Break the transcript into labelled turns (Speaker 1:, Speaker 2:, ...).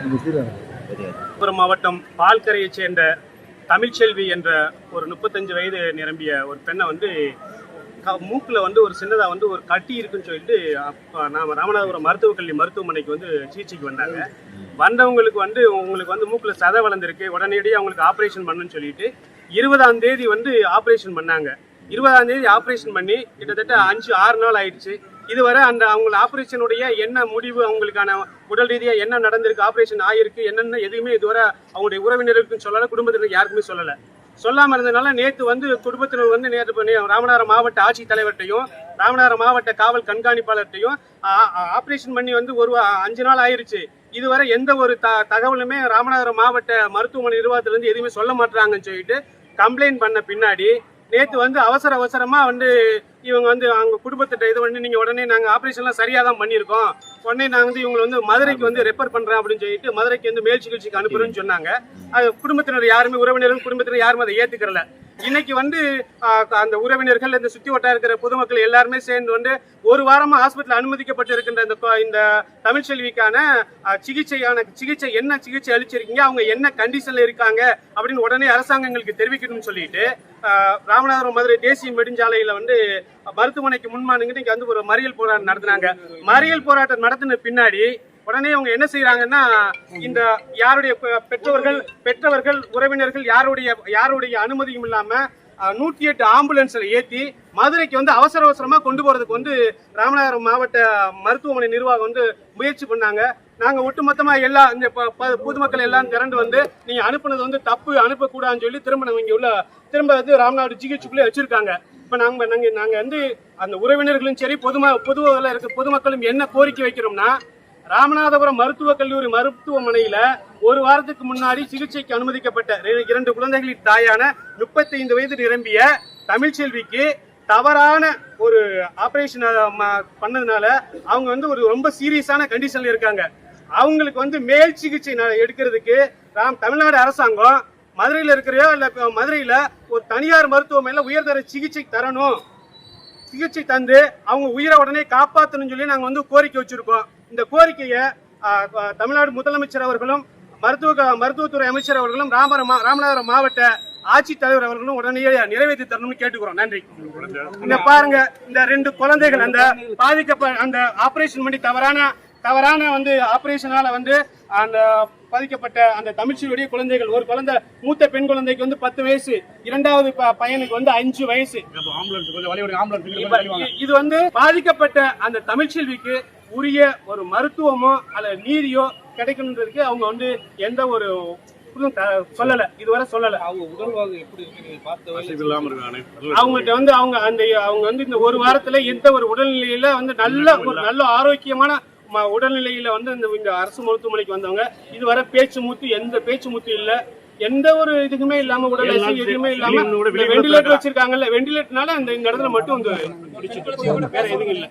Speaker 1: விழுப்புரம் மாவட்டம் பால்கரையைச் சேர்ந்த தமிழ்ச்செல்வி என்ற ஒரு 35 வயது நிரம்பிய ஒரு பெண்ணை வந்து மூக்கில் வந்து ஒரு சின்னதாக வந்து ஒரு கட்டி இருக்குன்னு சொல்லிட்டு நாம் ராமநாதபுரம் மருத்துவக் கல்வி மருத்துவமனைக்கு வந்து சிகிச்சைக்கு வந்தாங்க. வந்தவங்களுக்கு வந்து உங்களுக்கு வந்து மூக்கில் சதை வளர்ந்துருக்கு, உடனடியாக அவங்களுக்கு ஆப்ரேஷன் பண்ணுன்னு சொல்லிட்டு 20ஆம் தேதி வந்து ஆப்ரேஷன் பண்ணாங்க. 20ஆம் தேதி ஆப்ரேஷன் பண்ணி கிட்டத்தட்ட 5-6 நாள் ஆயிடுச்சு. இதுவரை அந்த அவங்க ஆப்ரேஷனுடைய என்ன முடிவு, அவங்களுக்கான உடல் ரீதியாக என்ன நடந்திருக்கு, ஆப்ரேஷன் ஆகிருக்கு என்னென்ன எதுவுமே இதுவரை அவங்களுடைய உறவினருக்குன்னு சொல்லலை, குடும்பத்தினருக்கு யாருக்குமே சொல்லலை. சொல்லாமல் இருந்ததுனால நேற்று வந்து குடும்பத்தினர் வந்து நேற்று ராமநாதபுரம் மாவட்ட ஆட்சித்தலைவர்கிட்டையும் ராமநாதபுரம் மாவட்ட காவல் கண்காணிப்பாளர்கிட்டையும் ஆப்ரேஷன் பண்ணி வந்து 5 நாள் ஆயிடுச்சு. இதுவரை எந்த ஒரு தகவலுமே ராமநாதபுரம் மாவட்ட மருத்துவமனை நிர்வாகத்திலேருந்து எதுவுமே சொல்ல மாட்டாங்கன்னு சொல்லிட்டு கம்ப்ளைண்ட் பண்ண பின்னாடி நேற்று வந்து அவசரமாக வந்து இவங்க வந்து அவங்க குடும்பத்திட்ட இது பண்ணி நீங்கள் உடனே நாங்கள் ஆப்ரேஷன்லாம் சரியாக தான் பண்ணியிருக்கோம், உடனே நாங்கள் வந்து இவங்களை வந்து மதுரைக்கு வந்து ரெஃபர் பண்ணுறேன் அப்படின்னு சொல்லிட்டு மதுரைக்கு வந்து மேல் சிகிச்சைக்கு அனுப்புறேன்னு சொன்னாங்க. அது குடும்பத்தினர் யாருமே உறவினர்கள் குடும்பத்தினர் யாருமே அதை ஏற்றுக்கிறல. இன்னைக்கு வந்து அந்த உறவினர்கள் இந்த சுற்றி வட்டார இருக்கிற பொதுமக்கள் எல்லாருமே சேர்ந்து வந்து ஒரு வாரமா ஹாஸ்பிட்டல் அனுமதிக்கப்பட்டு இருக்கின்ற இந்த தமிழ்ச்செல்விக்கான சிகிச்சை என்ன சிகிச்சை அளிச்சிருக்கீங்க, அவங்க என்ன கண்டிஷன்ல இருக்காங்க அப்படின்னு உடனே அரசாங்கங்களுக்கு தெரிவிக்கணும்னு சொல்லிட்டு ராமநாதபுரம் மதுரை தேசிய நெடுஞ்சாலையில வந்து மருத்துவமனைக்கு முன்பாக இங்க வந்து ஒரு மறியல் போராட்டம் நடத்தினாங்க. மறியல் போராட்டம் நடத்தின பின்னாடி உடனே அவங்க என்ன செய்யறாங்கன்னா, இந்த யாருடைய பெற்றவர்கள் உறவினர்கள் யாருடைய அனுமதியும் இல்லாம 108 ஆம்புலன்ஸ்ல ஏற்றி மதுரைக்கு வந்து அவசரமா கொண்டு போறதுக்கு வந்து ராமநாதபுரம் மாவட்ட மருத்துவமனை நிர்வாகம் வந்து முயற்சி பண்ணாங்க. நாங்க ஒட்டுமொத்தமா எல்லா இந்த பொதுமக்கள் எல்லாம் திரண்டு வந்து நீங்க அனுப்புனது வந்து தப்பு, அனுப்பக்கூடாதுன்னு சொல்லி திரும்ப வந்து ராமநாடு ஜிஹெச்சுக்குள்ளே வச்சிருக்காங்க. இப்ப நாங்க வந்து அந்த உறவினர்களும் சரி பொதுவாக இருக்க பொதுமக்களும் என்ன கோரிக்கை வைக்கிறோம்னா, ராமநாதபுரம் மருத்துவக் கல்லூரி மருத்துவமனையில ஒரு வாரத்துக்கு முன்னாடி சிகிச்சைக்கு அனுமதிக்கப்பட்ட 2 குழந்தைகளின் தாயான 35 வயது நிரம்பிய தமிழ்ச்செல்விக்கு தவறான ஒரு ஆபரேஷன் பண்ணதுனால அவங்க வந்து ஒரு ரொம்ப சீரியஸான கண்டிஷன்ல இருக்காங்க. அவங்களுக்கு வந்து மேல் சிகிச்சை எடுக்கிறதுக்கு தமிழ்நாடு அரசாங்கம் மதுரையில் இருக்கிறையோ இல்ல மதுரையில ஒரு தனியார் மருத்துவமனையில உயர்தர சிகிச்சை தரணும், சிகிச்சை தந்து அவங்க உயிரை உடனே காப்பாற்றணும்னு சொல்லி நாங்க வந்து கோரிக்கை வச்சிருக்கோம். இந்த கோரிக்கையை தமிழ்நாடு முதலமைச்சர் அவர்களும் மருத்துவத்துறை அமைச்சர் அவர்களும் ராமநாதபுரம் மாவட்ட ஆட்சித்தலைவர் அவர்களும் உடனே நிறைவேற்றி தரணும்னு கேட்டுக்கிறோம். நன்றி. இந்த பாருங்க, இந்த 2 குழந்தைகள் அந்த அந்த ஆபரேஷன் பண்ணி தவறான வந்து ஆபரேஷனால வந்து அந்த பாதிக்கப்பட்ட அந்த தமிழ்ச்சியுடைய குழந்தைகள், ஒரு குழந்தை மூத்த பெண் குழந்தைக்கு வந்து 10 வயசு, 2வது பையனுக்கு வந்து 5 வயசு. இது வந்து பாதிக்கப்பட்ட அந்த தமிழ்ச்செல்விக்கு உரிய ஒரு மருத்துவமோ அல்ல நீதியோ கிடைக்கணுன்றதுக்கு அவங்க வந்து எந்த ஒரு சொல்லல, இதுவரை சொல்லல. அவங்க உடல்வாகு எப்படி இருக்கு அவங்கள்ட்ட வந்து அவங்க வந்து இந்த ஒரு வாரத்துல எந்த ஒரு உடல்நிலையில வந்து நல்ல ஆரோக்கியமான உடல்நிலையில வந்து இந்த அரசு மருத்துவமனைக்கு வந்தவங்க இதுவரை எந்த பேச்சு மூத்து இல்ல, எந்த ஒரு இதுக்குமே இல்லாம உடல் எதுவுமே இல்லாம வெண்டிலேட்டர் வச்சிருக்காங்கல்ல, வெண்டிலேட்டர்னால இந்த இடத்துல மட்டும் வேற எதுவும் இல்ல.